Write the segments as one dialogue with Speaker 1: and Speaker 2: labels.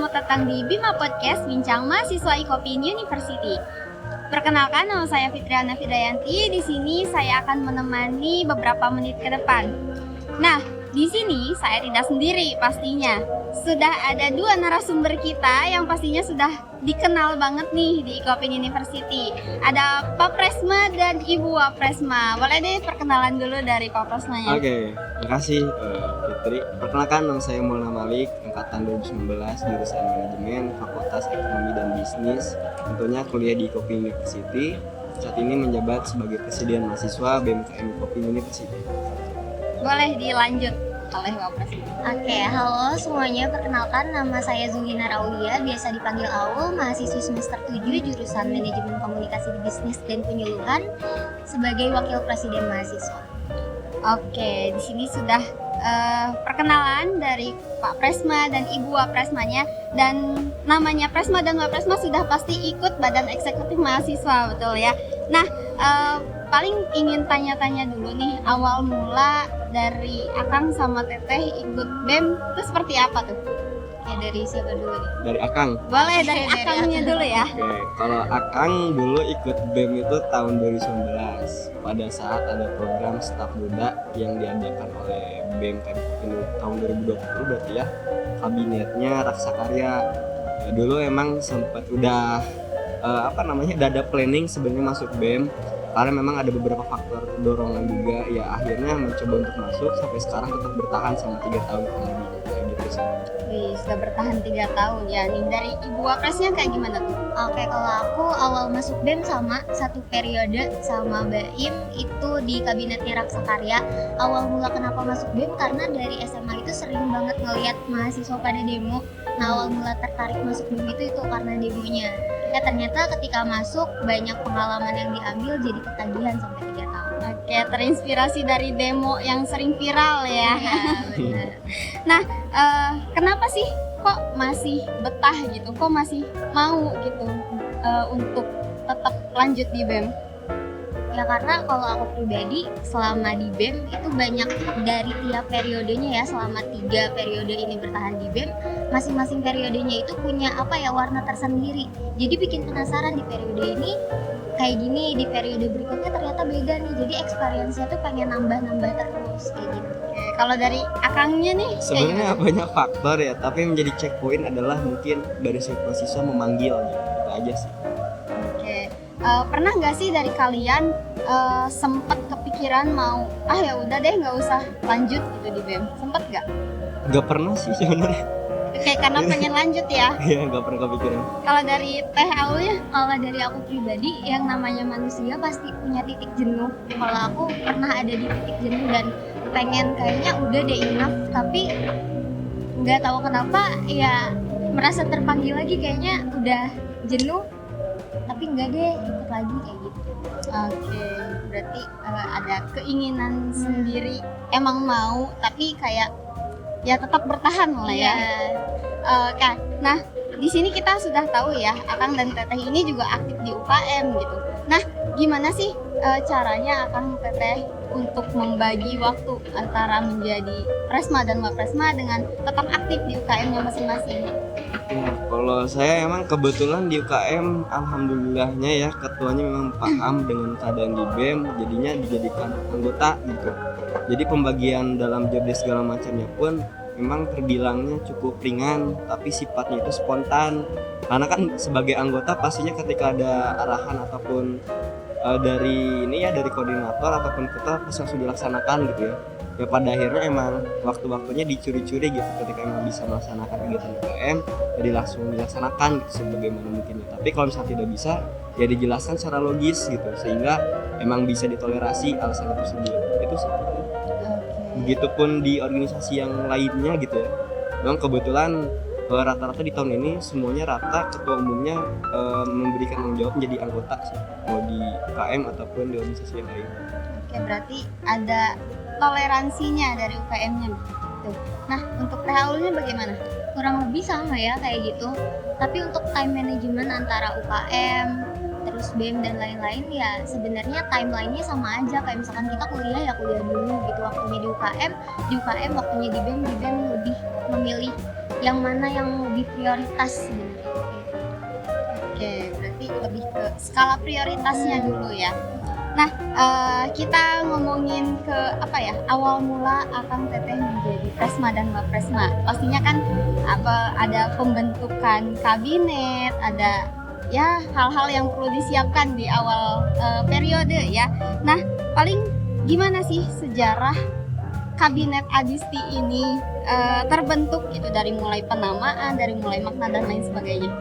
Speaker 1: selamat datang di Bima Podcast Bincang Mahasiswa Ikopin University. Perkenalkan, nama saya Fitriana Fidayanti. Di sini saya akan menemani beberapa menit ke depan. Nah, di sini saya tidak sendiri pastinya. Sudah ada dua narasumber kita yang pastinya sudah dikenal banget nih di Ikopin University. Ada Pak Presma dan Ibu Wapresma. Boleh deh perkenalan dulu dari Pak Presmanya.
Speaker 2: Oke, makasih Fitri. Perkenalkan, nama saya Maulana Malik, angkatan 2019, jurusan Manajemen, Fakultas Ekonomi dan Bisnis. Tentunya kuliah di Ikopin University. Saat ini menjabat sebagai Presiden Mahasiswa BMKM Ikopin University.
Speaker 1: Boleh dilanjut oleh Pak Presma.
Speaker 3: Oke, halo semuanya. Perkenalkan, nama saya Zulina Raulia, biasa dipanggil Aul, mahasiswi semester 7 jurusan Manajemen Komunikasi di Bisnis dan Penyuluhan sebagai Wakil Presiden Mahasiswa.
Speaker 1: Oke, di sini sudah perkenalan dari Pak Presma dan Ibu Wapresmanya, dan namanya Presma dan Wapresma sudah pasti ikut Badan Eksekutif Mahasiswa, betul ya? Nah, paling ingin tanya-tanya dulu nih, awal mula dari Akang sama Teteh ikut BEM itu seperti apa tuh? Ya, dari siapa dulu nih?
Speaker 2: Dari Akang.
Speaker 1: Boleh dari Akangnya dulu ya.
Speaker 2: Oke, kalau Akang dulu ikut BEM itu tahun 2019 pada saat ada program staf muda yang diadakan oleh BMKM ini tahun 2020 berarti ya, kabinetnya Raksa Karya. Ya, dulu emang sempat udah udah ada planning sebenarnya masuk BEM, karena memang ada beberapa faktor dorongan juga, ya akhirnya mencoba untuk masuk sampai sekarang tetap bertahan sama 3 tahun kemudian kayak gitu sih.
Speaker 1: Wih, sudah bertahan 3 tahun ya. Nih dari Ibu Wapresnya kayak gimana tuh?
Speaker 3: Oke, kalau aku awal masuk BEM sama satu periode sama Baim itu di kabinetnya Raksa Karya. Awal mula kenapa masuk BEM karena dari SMA itu sering banget ngelihat mahasiswa pada demo. Nah, awal mula tertarik masuk BEM itu karena demonya. Ya ternyata ketika masuk banyak pengalaman yang diambil, jadi ketagihan sampai 3 tahun.
Speaker 1: Oke, terinspirasi dari demo yang sering viral ya.
Speaker 3: Iya, benar.
Speaker 1: Nah, kenapa sih kok masih betah gitu? Kok masih mau gitu untuk tetap lanjut di BEM?
Speaker 3: Ya karena kalau aku pribadi selama di BEM itu banyak dari tiap periodenya ya, selama 3 periode ini bertahan di BEM, masing-masing periodenya itu punya warna tersendiri. Jadi bikin penasaran di periode ini kayak gini, di periode berikutnya ternyata beda nih. Jadi experience-nya tuh pengen nambah-nambah terus kayak gitu.
Speaker 1: Oke, kalau dari Akangnya nih
Speaker 2: Sebenarnya banyak faktor ya, tapi yang menjadi checkpoint adalah mungkin dari situasi siswa memanggil gitu. Itu aja sih.
Speaker 1: Oke, pernah nggak sih dari kalian sempet kepikiran mau ya udah deh nggak usah lanjut gitu di BEM? Sempet nggak?
Speaker 2: Gak pernah sih sebenarnya.
Speaker 1: Oke, karena pengen lanjut ya.
Speaker 2: Iya, gak pernah kepikiran.
Speaker 1: Kalau dari Teh Aulnya?
Speaker 3: Kalau dari aku pribadi, yang namanya manusia pasti punya titik jenuh. Kalau aku pernah ada di titik jenuh dan pengen kayaknya udah deh enough, tapi nggak tahu kenapa ya merasa terpanggil lagi, kayaknya udah jenuh, tapi enggak deh ikut lagi kayak gitu.
Speaker 1: Oke, berarti ada keinginan sendiri, emang mau, tapi kayak ya tetap bertahan lah ya. Oke, nah di sini kita sudah tahu ya, Akang dan Teteh ini juga aktif di UKM gitu. Nah, gimana sih caranya Akang Teteh untuk membagi waktu antara menjadi Presma dan Wapresma dengan tetap aktif di UKM-nya masing-masing?
Speaker 2: Ya, kalau saya emang kebetulan di UKM, alhamdulillahnya ya ketuanya memang paham dengan keadaan di BEM, jadinya dijadikan anggota gitu. Jadi pembagian dalam jobdesk segala macamnya pun memang terbilangnya cukup ringan, tapi sifatnya itu spontan. Karena kan sebagai anggota pastinya ketika ada arahan ataupun dari koordinator ataupun ketua pasti langsung dilaksanakan gitu ya. Ya pada akhirnya emang waktu-waktunya dicuri-curi gitu, ketika emang bisa melaksanakan kegiatan UKM jadi langsung dilaksanakan gitu sebagaimana mungkin. Tapi kalau misalnya tidak bisa ya dijelaskan secara logis gitu sehingga emang bisa ditolerasi alasan tersebut. Itu sih. Begitupun di organisasi yang lainnya gitu ya. Memang kebetulan rata-rata di tahun ini semuanya rata ketua umumnya memberikan tanggung jawab menjadi anggota sih, mau di UKM ataupun di organisasi yang lain.
Speaker 1: Oke, berarti ada toleransinya dari UKM-nya gitu. Nah, untuk Teh Aulnya bagaimana?
Speaker 3: Kurang lebih sama ya kayak gitu. Tapi untuk time management antara UKM, terus BEM dan lain-lain ya sebenarnya timelinenya sama aja. Kayak misalkan kita kuliah ya kuliah dulu gitu waktunya di UKM waktunya di BEM lebih memilih yang mana yang lebih prioritas sebenarnya.
Speaker 1: Oke, berarti lebih ke skala prioritasnya dulu ya. Nah, kita ngomongin ke apa ya, awal mula Akang Teteh menjadi Presma dan Wapresma. Pastinya kan ada pembentukan kabinet, ada ya hal-hal yang perlu disiapkan di awal periode ya. Nah, paling gimana sih sejarah kabinet Adisti ini terbentuk gitu, dari mulai penamaan, dari mulai makna dan lain sebagainya?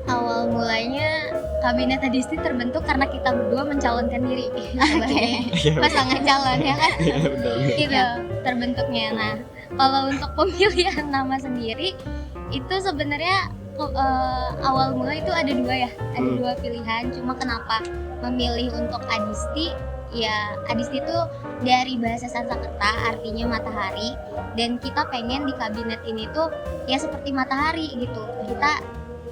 Speaker 3: Awal mulanya kabinet Adisti terbentuk karena kita berdua mencalonkan diri sebagai pasangan calon ya kan.
Speaker 2: Iya, benar.
Speaker 3: Gitu terbentuknya. Nah, kalau untuk pemilihan nama sendiri itu sebenarnya awal mula itu ada dua ya, ada dua pilihan. Cuma kenapa memilih untuk Adisti? Ya, Adisti itu dari bahasa Sanskerta artinya matahari, dan kita pengen di kabinet ini tuh ya seperti matahari gitu. Kita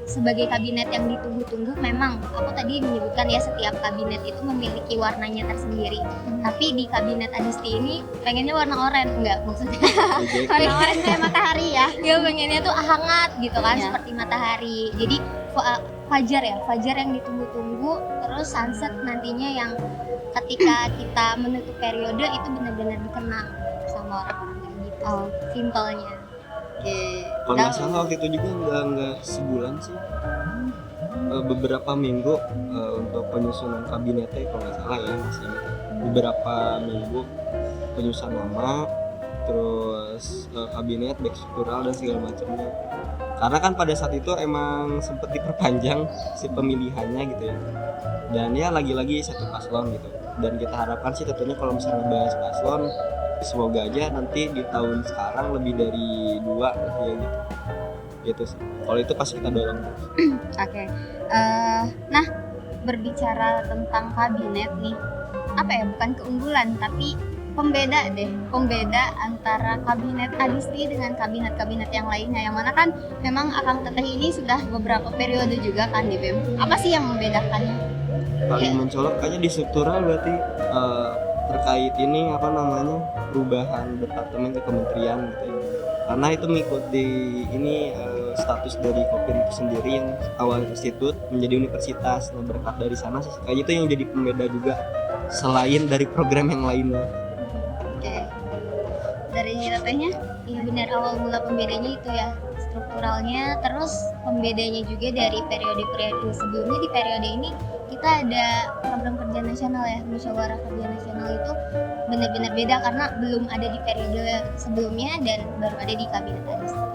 Speaker 3: sebagai kabinet yang ditunggu-tunggu, memang aku tadi menyebutkan ya setiap kabinet itu memiliki warnanya tersendiri. Tapi di kabinet Adisti ini pengennya warna oranye, enggak maksudnya
Speaker 1: Warna oranye kayak matahari ya.
Speaker 3: ya pengennya tuh hangat gitu kan,
Speaker 1: Ya.
Speaker 3: seperti matahari. Jadi fajar yang ditunggu-tunggu, terus sunset nantinya yang ketika kita menutup periode itu benar-benar dikenang sama orang-orang gitu. Simpelnya.
Speaker 1: Oke.
Speaker 2: Kalau nggak salah waktu itu juga nggak sebulan sih, beberapa minggu untuk penyusunan kabinetnya, kalau nggak salah ya, masih ingat. Beberapa minggu penyusunan nama, terus kabinet, baik struktural dan segala macamnya. Karena kan pada saat itu emang sempat diperpanjang si pemilihannya gitu ya. Dan ya lagi-lagi satu paslon gitu. Dan kita harapkan sih tentunya kalau misalnya bahas paslon, semoga aja nanti di tahun sekarang lebih dari 2 ya gitu. Gitu sih. Kalau itu pasti kita dorong terus.
Speaker 1: Oke. Nah, berbicara tentang kabinet nih, apa ya, bukan keunggulan tapi pembeda antara kabinet Adisti dengan kabinet-kabinet yang lainnya, yang mana kan memang Akang Teteh ini sudah beberapa periode juga kan di BEM. Apa sih yang membedakannya?
Speaker 2: Paling mencolok kayaknya di struktural berarti terkait ini apa namanya, perubahan departemen ke kementerian gitu ya. Karena itu mengikuti ini status dari Kopin itu sendiri yang awal institut menjadi universitas. Nah, berkat dari sana sih kayaknya itu yang jadi pembeda juga selain dari program yang lainnya.
Speaker 1: Oke. Dari tetehnya?
Speaker 3: Iya benar, awal mula pembedanya itu ya strukturalnya. Terus pembedanya juga dari periode-periode sebelumnya. Di periode ini kita ada program kerja nasional ya, musyawarah kerja nasional itu benar-benar beda karena belum ada di periode sebelumnya dan baru ada di kabinet Adisti.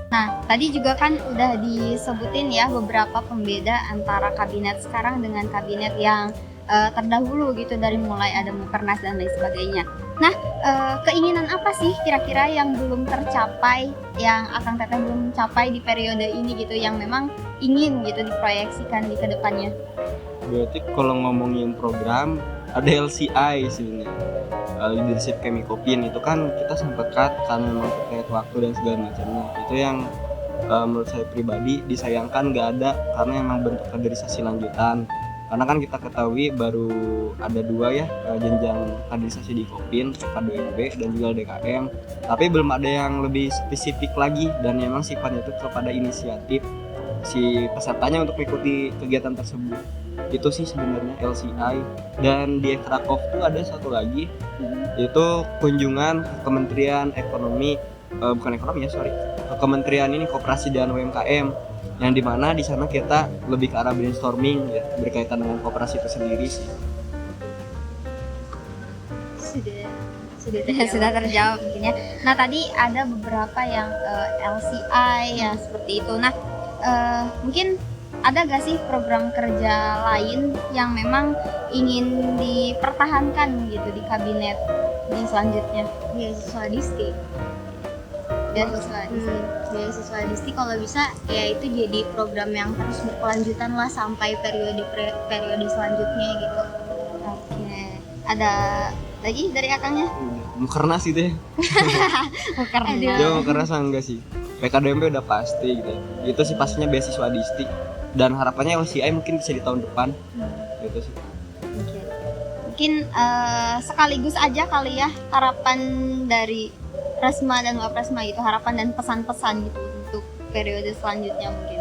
Speaker 1: Nah, tadi juga kan udah disebutin ya beberapa pembeda antara kabinet sekarang dengan kabinet yang terdahulu gitu, dari mulai ada Mukernas dan lain sebagainya. Nah, keinginan apa sih kira-kira yang belum tercapai, yang Akang Teteh belum capai di periode ini gitu, yang memang ingin gitu diproyeksikan di kedepannya?
Speaker 2: Berarti kalau ngomongin program ada LCI sebenarnya, leadership Kemikopin itu kan kita sempat cut karena memang terkait waktu dan segala macamnya. Itu yang menurut saya pribadi disayangkan nggak ada, karena emang bentuk kaderisasi lanjutan. Karena kan kita ketahui baru ada 2 ya jenjang kaderisasi di Kopin, K2MB dan juga DKM, tapi belum ada yang lebih spesifik lagi dan memang sifatnya itu kepada inisiatif si pesertanya untuk mengikuti kegiatan tersebut. Itu sih sebenarnya LCI. Dan di Ekrakov tuh ada satu lagi, yaitu kunjungan ke Kementerian Ekonomi, bukan ekonomi ya, sorry, ke Kementerian ini Koperasi dan UMKM, yang dimana di sana kita lebih ke arah brainstorming ya, berkaitan dengan koperasi itu sendiri sih.
Speaker 1: Sudah terjawab mungkin ya. Nah, tadi ada beberapa yang LCI ya seperti itu. Nah, mungkin ada gak sih program kerja lain yang memang ingin dipertahankan gitu di kabinet di selanjutnya?
Speaker 3: Beasiswa Adisti. Beasiswa Adisti kalau bisa ya itu jadi program yang terus berkelanjutan lah sampai periode selanjutnya gitu.
Speaker 1: Oke. Ada lagi dari Akangnya?
Speaker 2: Mukernas gitu ya.
Speaker 1: Mukernas.
Speaker 2: Ya Mukernas enggak sih. PKDMB udah pasti gitu. Itu sih pastinya beasiswa Adisti. Dan harapannya LCI mungkin bisa di tahun depan. Gitu sih.
Speaker 1: Oke. Mungkin sekaligus aja kali ya harapan dari Prasma dan Waprasma gitu, harapan dan pesan-pesan gitu untuk periode selanjutnya mungkin.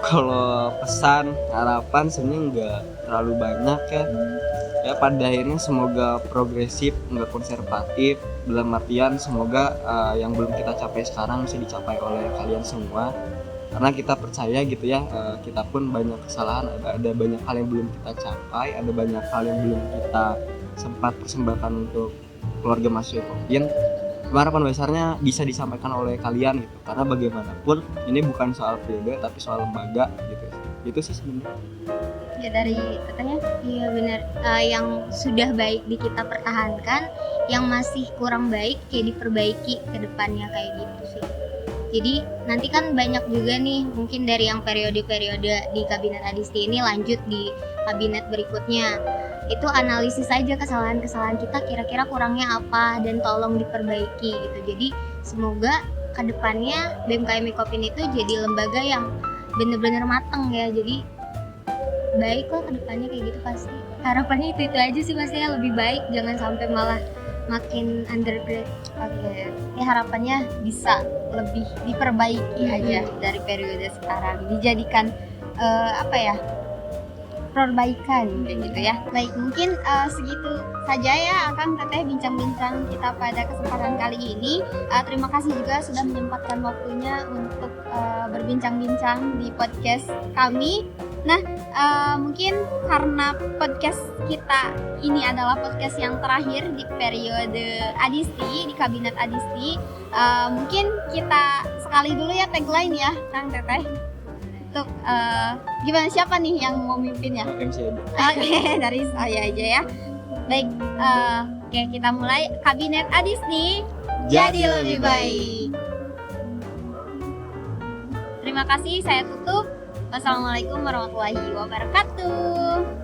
Speaker 2: Kalau pesan harapan sebenarnya nggak terlalu banyak ya. Ya pada akhirnya semoga progresif, nggak konservatif. Dalam artian semoga yang belum kita capai sekarang bisa dicapai oleh kalian semua. Karena kita percaya gitu ya, kita pun banyak kesalahan, ada banyak hal yang belum kita capai, ada banyak hal yang belum kita sempat persembahkan untuk keluarga mahasiswa Kopin. Harapan besarnya bisa disampaikan oleh kalian gitu, karena bagaimanapun ini bukan soal periode tapi soal lembaga gitu. Itu sih sebenarnya.
Speaker 1: Ya dari katanya
Speaker 3: Iya benar. Yang sudah baik di kita pertahankan, yang masih kurang baik kayak diperbaiki ke depannya kayak gitu sih. Jadi nanti kan banyak juga nih mungkin dari yang periode-periode di kabinet Adisti ini lanjut di kabinet berikutnya. Itu analisis saja kesalahan-kesalahan kita, kira-kira kurangnya apa dan tolong diperbaiki gitu. Jadi semoga kedepannya BMKM Kopin itu jadi lembaga yang bener-bener mateng ya. Jadi baik lah kedepannya kayak gitu pasti. Harapannya itu aja sih pastinya, lebih baik, jangan sampai malah makin undergrade.
Speaker 1: oke, ya harapannya bisa lebih diperbaiki aja dari periode sekarang, dijadikan apa ya, perbaikan kayak gitu ya. Baik, mungkin segitu saja ya Akang Teteh bincang-bincang kita pada kesempatan kali ini. Terima kasih juga sudah menyempatkan waktunya untuk berbincang-bincang di podcast kami. Nah, mungkin karena podcast kita ini adalah podcast yang terakhir di periode Adisti, di kabinet Adisti, mungkin kita sekali dulu ya tagline ya Kang Teteh. Untuk gimana, siapa nih yang mau mimpinnya?
Speaker 2: MC aja.
Speaker 1: Oke, dari saya aja ya. Baik, oke kita mulai. Kabinet Adisti jadi lebih baik. Terima kasih, saya tutup. Wassalamualaikum warahmatullahi wabarakatuh.